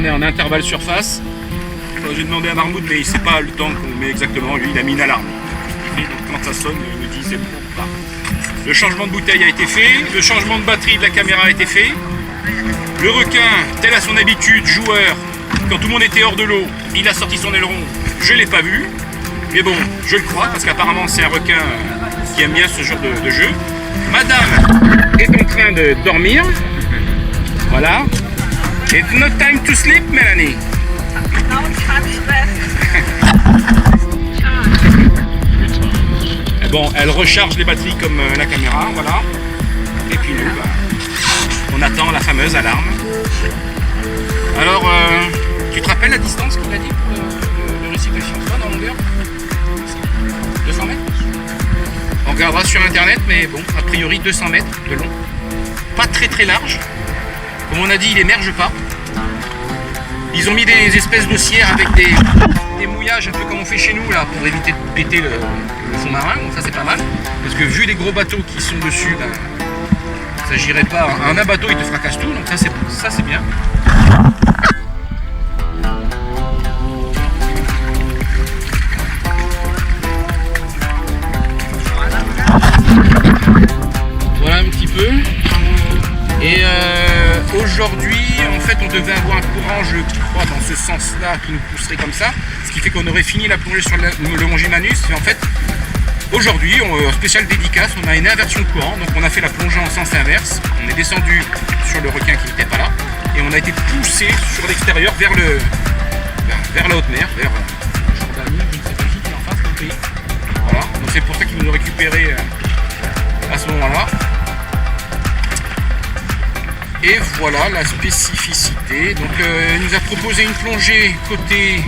est en intervalle surface. J'ai demandé à Marmoud, mais il ne sait pas le temps qu'on met exactement. Lui, il a mis une alarme. Donc quand ça sonne, il me dit c'est bon, on part. Le changement de bouteille a été fait. Le changement de batterie de la caméra a été fait. Le requin, tel à son habitude, joueur, quand tout le monde était hors de l'eau, il a sorti son aileron. Je ne l'ai pas vu. Mais bon, je le crois, parce qu'apparemment, c'est un requin qui aime bien ce genre de jeu. Madame est en train de dormir. Voilà. It's not time to sleep, Mélanie. Bon, elle recharge les batteries comme la caméra, voilà. Et puis nous, bah, on attend la fameuse alarme. Alors, tu te rappelles la distance qu'il a dit pour le récif de Chienfroid en longueur? 200 mètres? On regardera sur internet, mais bon, a priori 200 mètres de long. Pas très très large. Comme on a dit, il émerge pas. Ils ont mis des espèces d'ossières avec des mouillages, un peu comme on fait chez nous, là, pour éviter de péter le fond marin. Donc ça c'est pas mal. Parce que vu les gros bateaux qui sont dessus, ben, ça n'irait pas. Un bateau il te fracasse tout, donc ça c'est bien. Voilà un petit peu. Et aujourd'hui, en fait, on devait avoir un courant, je crois, dans ce sens-là, qui nous pousserait comme ça. Ce qui fait qu'on aurait fini la plongée sur le Longimanus. Et en fait, aujourd'hui, en spécial dédicace, on a une inversion de courant. Donc on a fait la plongée en sens inverse. On est descendu sur le requin qui n'était pas là. Et on a été poussé sur l'extérieur vers la haute mer, vers Jordanie, je ne sais pas qui est en face du pays. Voilà. Donc c'est pour ça qu'ils nous ont récupéré à ce moment-là. Et voilà la spécificité. Donc il nous a proposé une plongée côté,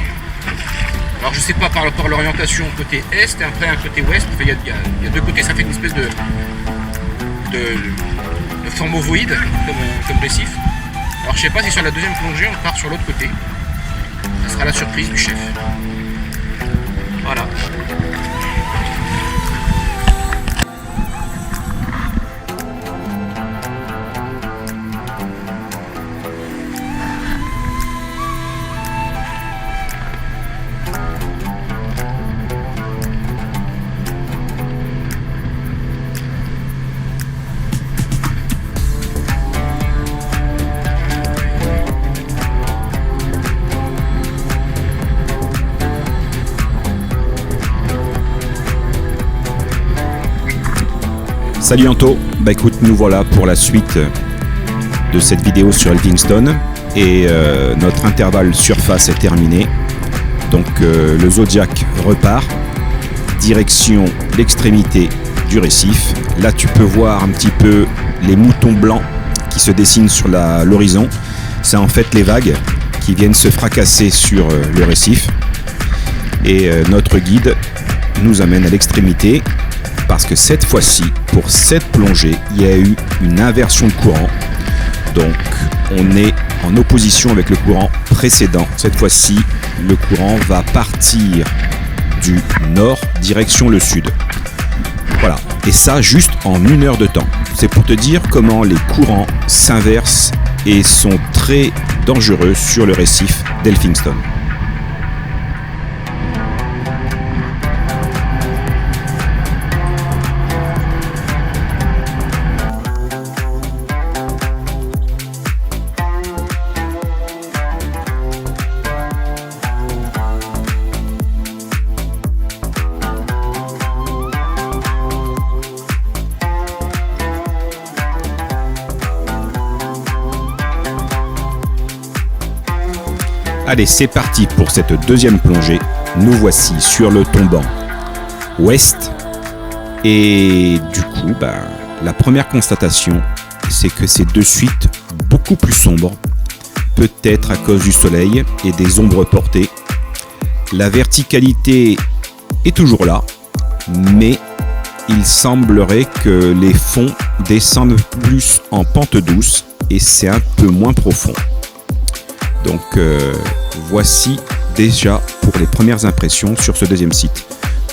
alors je sais pas par rapport à l'orientation, côté est et après un côté ouest. Enfin, il y a deux côtés, ça fait une espèce de forme ovoïde comme récif. Alors je sais pas si sur la deuxième plongée on part sur l'autre côté. Ça sera la surprise du chef. Voilà. Salut Anto, bah écoute, nous voilà pour la suite de cette vidéo sur Elphinstone et notre intervalle surface est terminé. Donc le Zodiac repart, direction l'extrémité du récif. Là tu peux voir un petit peu les moutons blancs qui se dessinent sur l'horizon. C'est en fait les vagues qui viennent se fracasser sur le récif. Et notre guide nous amène à l'extrémité. Parce que cette fois-ci, pour cette plongée, il y a eu une inversion de courant. Donc, on est en opposition avec le courant précédent. Cette fois-ci, le courant va partir du nord direction le sud. Voilà. Et ça, juste en 1 heure de temps. C'est pour te dire comment les courants s'inversent et sont très dangereux sur le récif d'Elphinstone. Allez, c'est parti pour cette deuxième plongée. Nous voici sur le tombant ouest. Et du coup, la première constatation, c'est que c'est de suite beaucoup plus sombre. Peut-être à cause du soleil et des ombres portées. La verticalité est toujours là, mais il semblerait que les fonds descendent plus en pente douce et c'est un peu moins profond. Donc voici déjà pour les premières impressions sur ce deuxième site.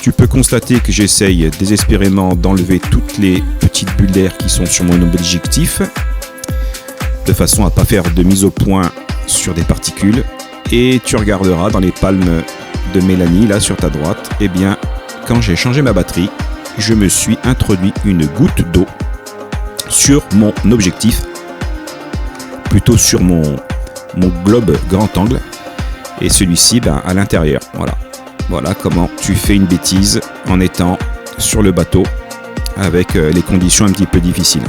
Tu peux constater que j'essaye désespérément d'enlever toutes les petites bulles d'air qui sont sur mon objectif, de façon à ne pas faire de mise au point sur des particules et tu regarderas dans les palmes de Mélanie, là sur ta droite, eh bien, quand j'ai changé ma batterie, je me suis introduit une goutte d'eau sur mon objectif, plutôt sur mon globe grand angle, et celui-ci à l'intérieur. Voilà comment tu fais une bêtise en étant sur le bateau avec les conditions un petit peu difficiles.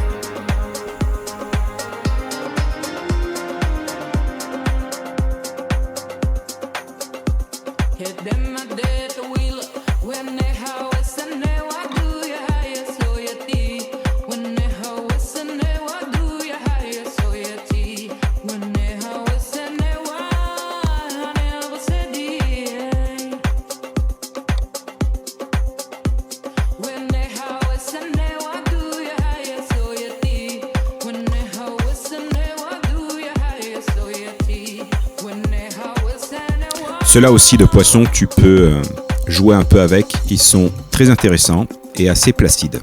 Ceux-là aussi de poissons, tu peux jouer un peu avec. Ils sont très intéressants et assez placides.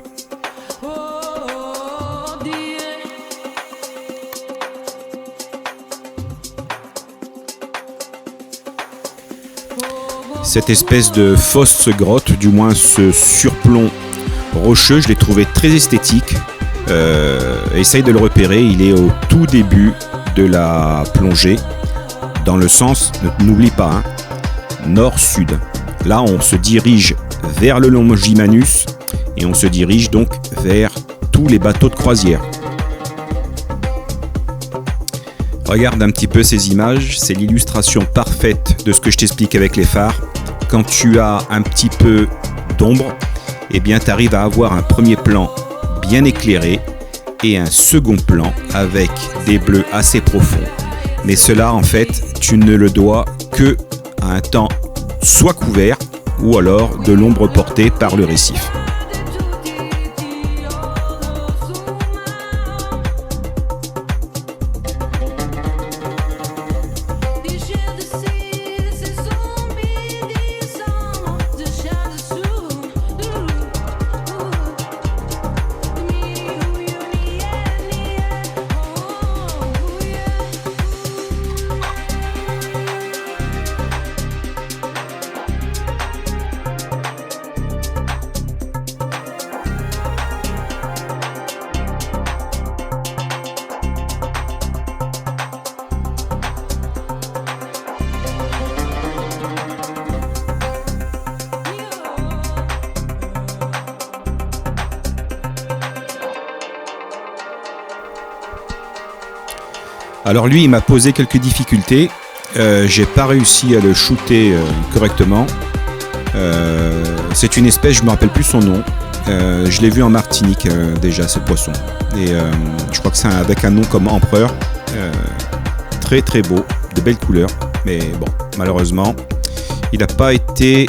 Cette espèce de fausse grotte, du moins ce surplomb rocheux, je l'ai trouvé très esthétique. Essaye de le repérer, il est au tout début de la plongée. Dans le sens, n'oublie pas, nord-sud. Là, on se dirige vers le Longimanus et on se dirige donc vers tous les bateaux de croisière. Regarde un petit peu ces images, c'est l'illustration parfaite de ce que je t'explique avec les phares. Quand tu as un petit peu d'ombre, eh bien, tu arrives à avoir un premier plan bien éclairé et un second plan avec des bleus assez profonds. Mais cela, en fait, tu ne le dois que à un temps soit couvert ou alors de l'ombre portée par le récif. Alors lui, il m'a posé quelques difficultés. J'ai pas réussi à le shooter correctement. C'est une espèce, je me rappelle plus son nom. Je l'ai vu en Martinique déjà, ce poisson. Et je crois que c'est avec un nom comme empereur. Très très beau, de belles couleurs. Mais bon, malheureusement, il n'a pas été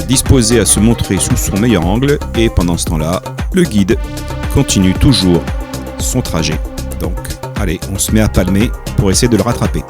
disposé à se montrer sous son meilleur angle. Et pendant ce temps-là, le guide continue toujours son trajet. Donc, allez, on se met à palmer pour essayer de le rattraper.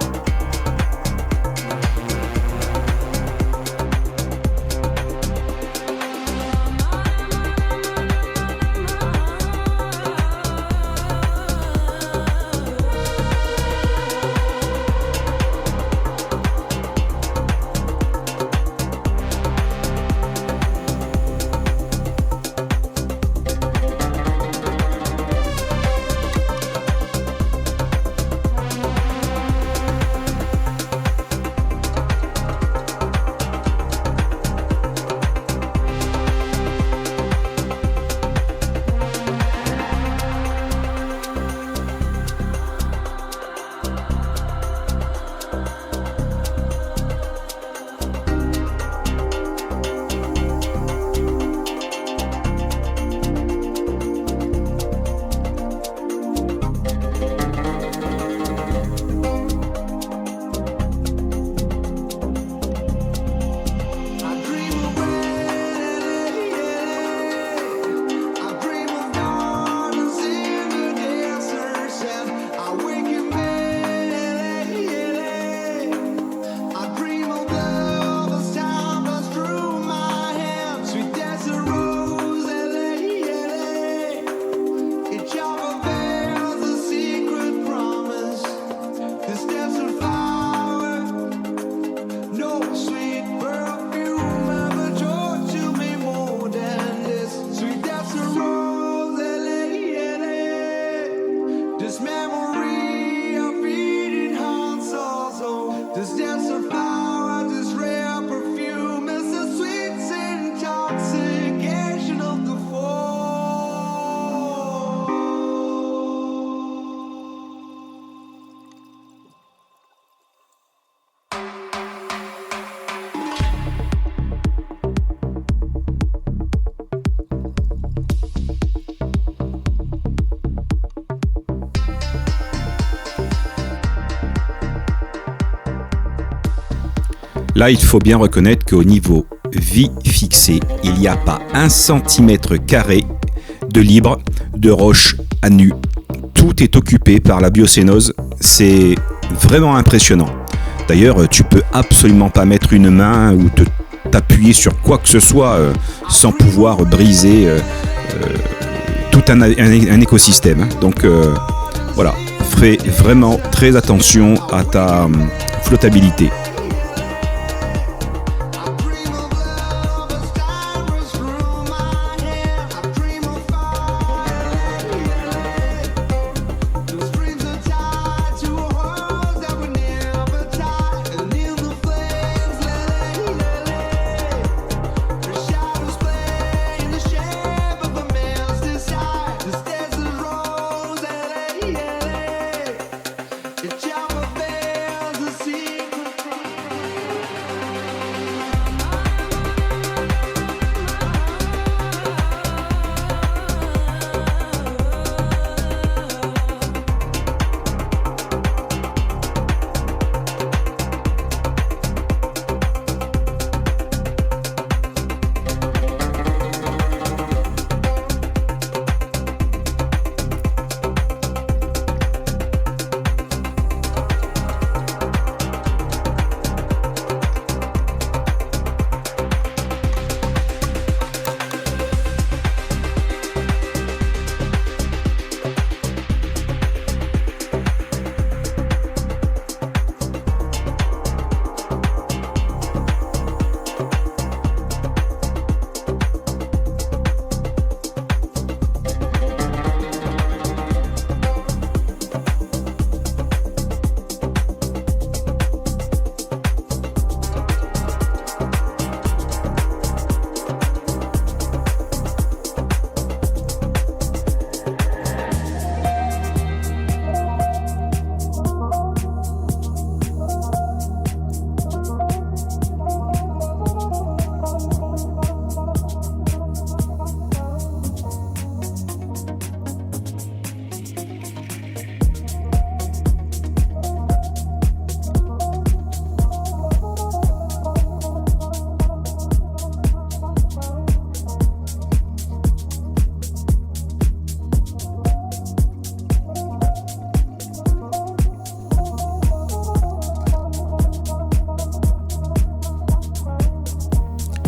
Là, il faut bien reconnaître qu'au niveau vie fixée, il n'y a pas 1 cm² de libre de roche à nu. Tout est occupé par la biocénose. C'est vraiment impressionnant. D'ailleurs, tu peux absolument pas mettre une main ou t'appuyer sur quoi que ce soit sans pouvoir briser tout un écosystème. Donc voilà, fais vraiment très attention à ta flottabilité.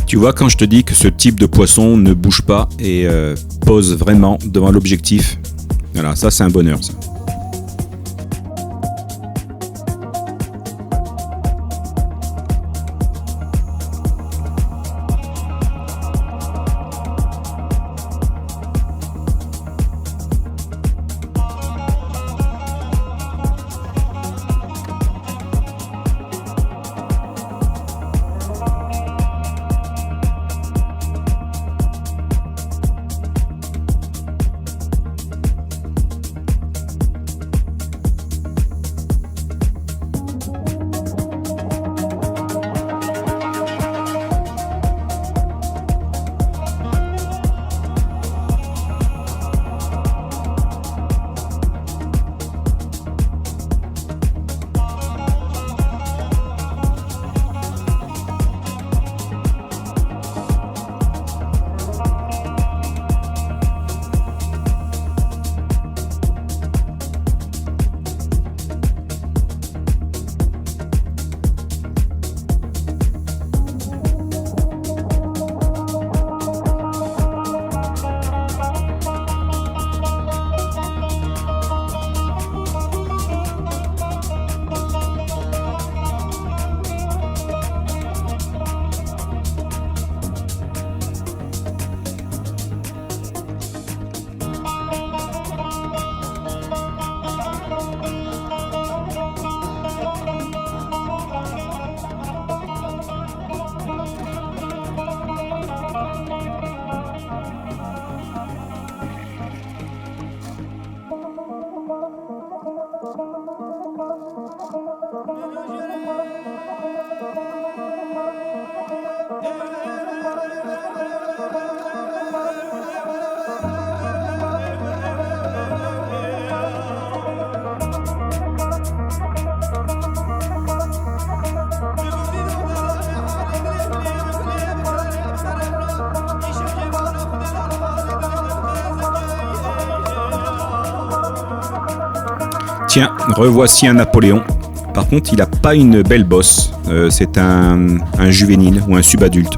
Tu vois, quand je te dis que ce type de poisson ne bouge pas et pose vraiment devant l'objectif, voilà, ça c'est un bonheur, ça. Tiens, revoici un Napoléon. Par contre, il n'a pas une belle bosse. C'est un juvénile ou un subadulte.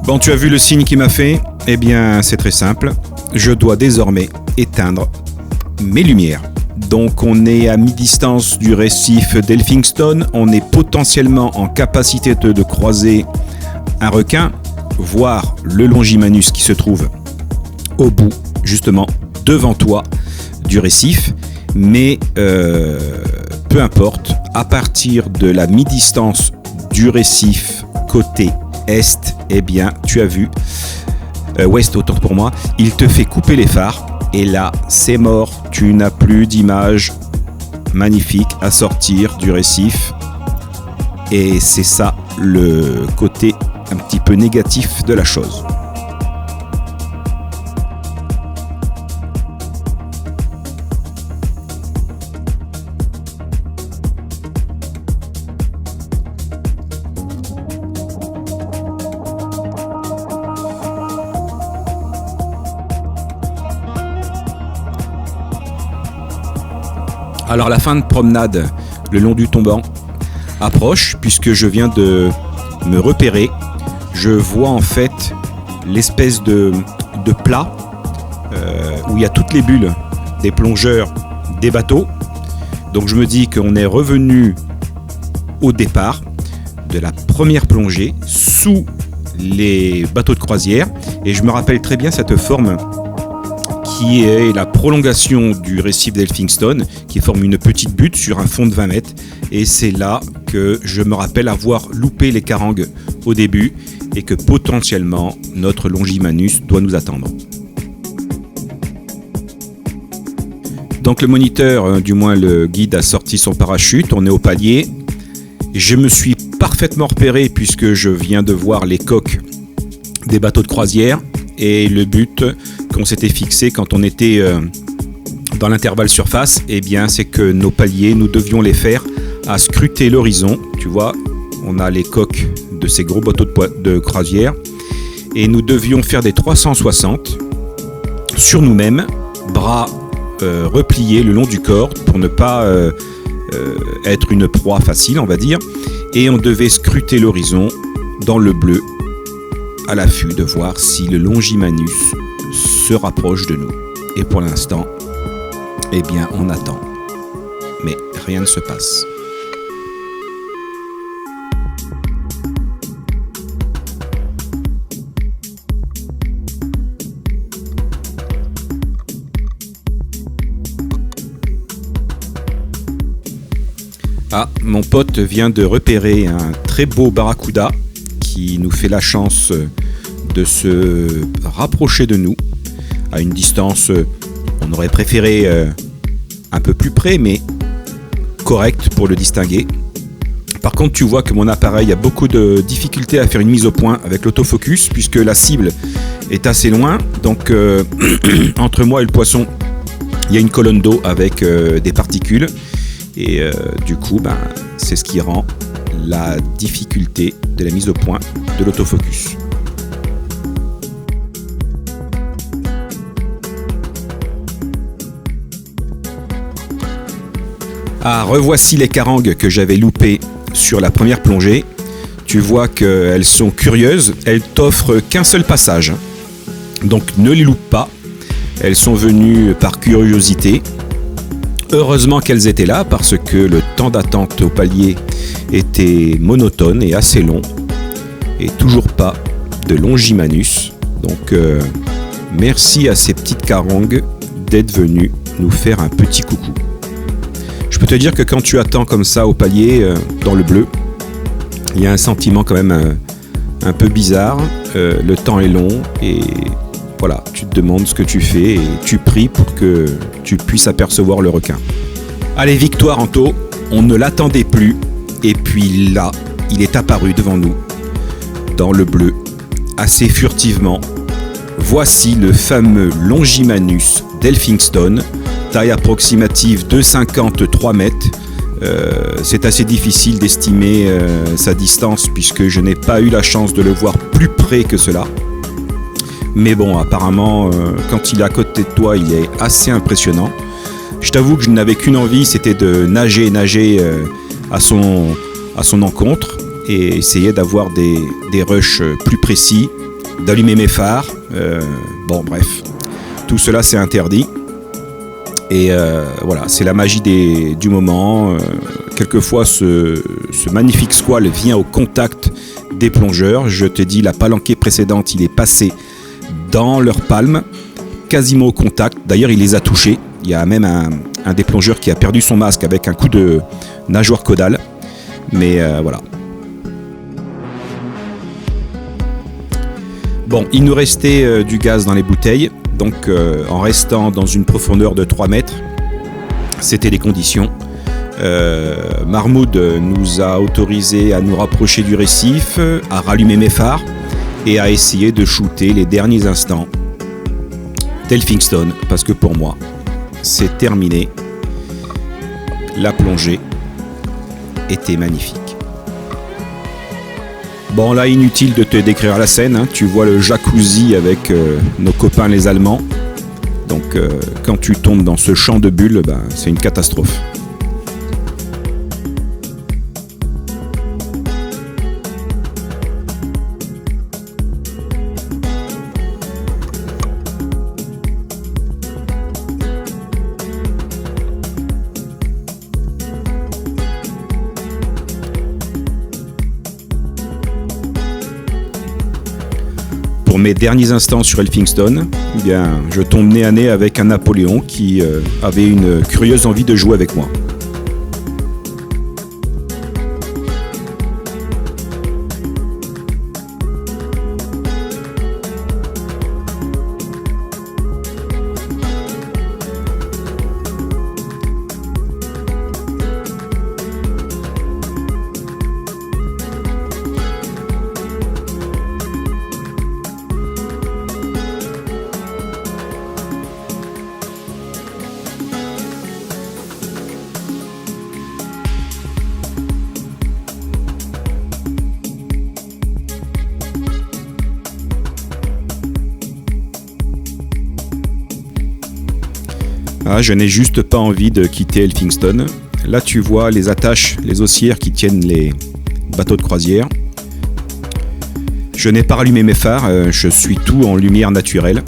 Bon, tu as vu le signe qu'il m'a fait? Eh bien, c'est très simple. Je dois désormais éteindre mes lumières. Donc, on est à mi-distance du récif d'Elphinstone. On est potentiellement en capacité de croiser un requin, voire le Longimanus qui se trouve au bout, justement, devant toi du récif. Mais peu importe, à partir de la mi-distance du récif côté est, eh bien, tu as vu, ouest autant pour moi, il te fait couper les phares et là, c'est mort, tu n'as plus d'image magnifique à sortir du récif et c'est ça le côté un petit peu négatif de la chose. Alors la fin de promenade le long du tombant approche puisque je viens de me repérer. Je vois en fait l'espèce de plat où il y a toutes les bulles des plongeurs des bateaux. Donc je me dis qu'on est revenu au départ de la première plongée sous les bateaux de croisière et je me rappelle très bien cette forme qui est la prolongation du récif d'Elphinstone, qui forme une petite butte sur un fond de 20 mètres. Et c'est là que je me rappelle avoir loupé les carangues au début et que potentiellement notre Longimanus doit nous attendre. Donc le moniteur, du moins le guide, a sorti son parachute, on est au palier. Je me suis parfaitement repéré puisque je viens de voir les coques des bateaux de croisière et le but qu'on s'était fixé quand on était dans l'intervalle surface, eh bien c'est que nos paliers, nous devions les faire à scruter l'horizon. Tu vois, on a les coques de ces gros bateaux de croisière et nous devions faire des 360 sur nous-mêmes, bras repliés le long du corps pour ne pas être une proie facile, on va dire, et on devait scruter l'horizon dans le bleu à l'affût de voir si le Longimanus se rapproche de nous. Et pour l'instant, eh bien, on attend. Mais rien ne se passe. Ah, mon pote vient de repérer un très beau barracuda qui nous fait la chance de se rapprocher de nous à une distance, on aurait préféré un peu plus près, mais correct pour le distinguer. Par contre, tu vois que mon appareil a beaucoup de difficultés à faire une mise au point avec l'autofocus puisque la cible est assez loin. Donc, entre moi et le poisson, il y a une colonne d'eau avec des particules. Et du coup, c'est ce qui rend la difficulté de la mise au point de l'autofocus. Ah, revoici les carangues que j'avais loupées sur la première plongée. Tu vois qu'elles sont curieuses, elles t'offrent qu'un seul passage. Donc ne les loupe pas, elles sont venues par curiosité. Heureusement qu'elles étaient là parce que le temps d'attente au palier était monotone et assez long. Et toujours pas de Longimanus. Donc merci à ces petites carangues d'être venues nous faire un petit coucou. Je peux te dire que quand tu attends comme ça au palier dans le bleu, il y a un sentiment quand même un peu bizarre. Le temps est long et voilà, tu te demandes ce que tu fais et tu pries pour que tu puisses apercevoir le requin. Allez, victoire Anto, on ne l'attendait plus et puis là, il est apparu devant nous dans le bleu, assez furtivement. Voici le fameux Longimanus d'Elphinstone, taille approximative de 53 mètres. C'est assez difficile d'estimer sa distance puisque je n'ai pas eu la chance de le voir plus près que cela. Mais bon, apparemment, quand il est à côté de toi, il est assez impressionnant. Je t'avoue que je n'avais qu'une envie, c'était de nager à son encontre et essayer d'avoir des rushs plus précis, d'allumer mes phares. Bon, bref, tout cela c'est interdit. Et voilà, c'est la magie du moment. Quelquefois, ce magnifique squale vient au contact des plongeurs. Je te dis, la palanquée précédente, il est passé dans leurs palmes, quasiment au contact. D'ailleurs, il les a touchés. Il y a même un des plongeurs qui a perdu son masque avec un coup de nageoire caudale. Mais voilà. Bon, il nous restait du gaz dans les bouteilles. Donc, en restant dans une profondeur de 3 mètres, c'était les conditions. Mahmoud nous a autorisé à nous rapprocher du récif, à rallumer mes phares et à essayer de shooter les derniers instants d'Elphinstone, parce que pour moi, c'est terminé. La plongée était magnifique. Bon, là, inutile de te décrire la scène, hein. Tu vois le jacuzzi avec nos copains les Allemands. Donc, quand tu tombes dans ce champ de bulles, c'est une catastrophe. Pour mes derniers instants sur Elphinstone, eh bien, je tombe nez à nez avec un Napoléon qui avait une curieuse envie de jouer avec moi. Ah, je n'ai juste pas envie de quitter Elphinstone. Là, tu vois les attaches, les haussières qui tiennent les bateaux de croisière. Je n'ai pas rallumé mes phares, je suis tout en lumière naturelle.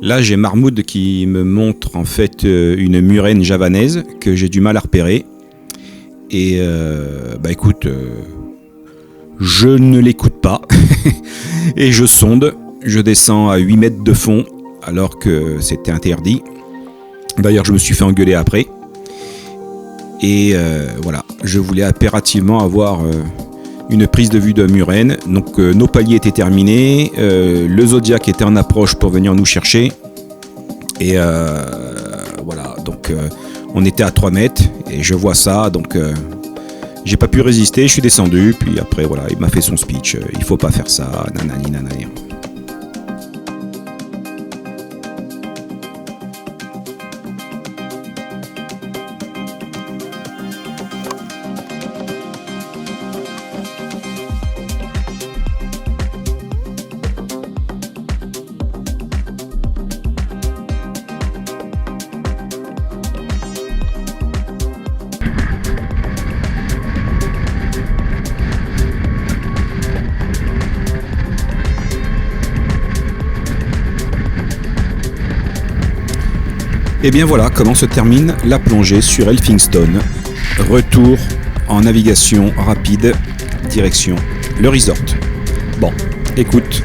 Là, j'ai Marmoud qui me montre en fait une murène javanaise que j'ai du mal à repérer. Et écoute, je ne l'écoute pas et je sonde. Je descends à 8 mètres de fond alors que c'était interdit. D'ailleurs, je me suis fait engueuler après. Et voilà, je voulais impérativement avoir une prise de vue de murène. Donc nos paliers étaient terminés, le Zodiac était en approche pour venir nous chercher. Et voilà, donc on était à 3 mètres et je vois ça, donc j'ai pas pu résister, je suis descendu. Puis après, voilà, il m'a fait son speech, il faut pas faire ça, nanani nanani. Et bien voilà comment se termine la plongée sur Elphinstone. Retour en navigation rapide, direction le resort. Bon, écoute,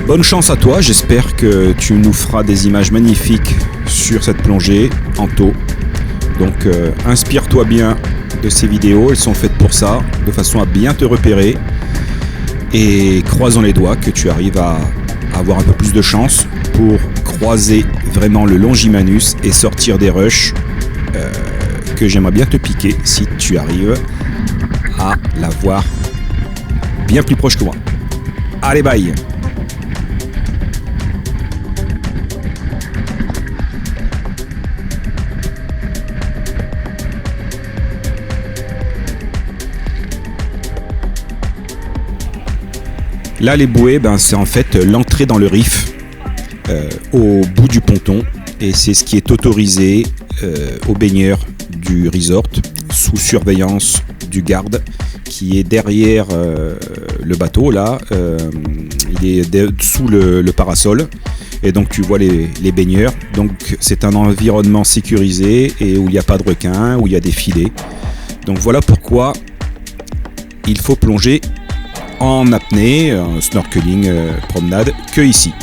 bonne chance à toi, j'espère que tu nous feras des images magnifiques sur cette plongée en taux. Donc inspire-toi bien de ces vidéos, elles sont faites pour ça, de façon à bien te repérer. Et croisons les doigts que tu arrives à avoir un peu plus de chance pour croiser vraiment le Longimanus et sortir des rushs que j'aimerais bien te piquer si tu arrives à la voir bien plus proche que moi. Allez, bye! Là, les bouées, c'est en fait l'entrée dans le reef au bout du ponton, et c'est ce qui est autorisé aux baigneurs du resort sous surveillance du garde qui est derrière le bateau. Là, il est sous le parasol, et donc tu vois les baigneurs. Donc c'est un environnement sécurisé et où il n'y a pas de requins, où il y a des filets. Donc voilà pourquoi il faut plonger en apnée, en snorkeling, promenade, que ici.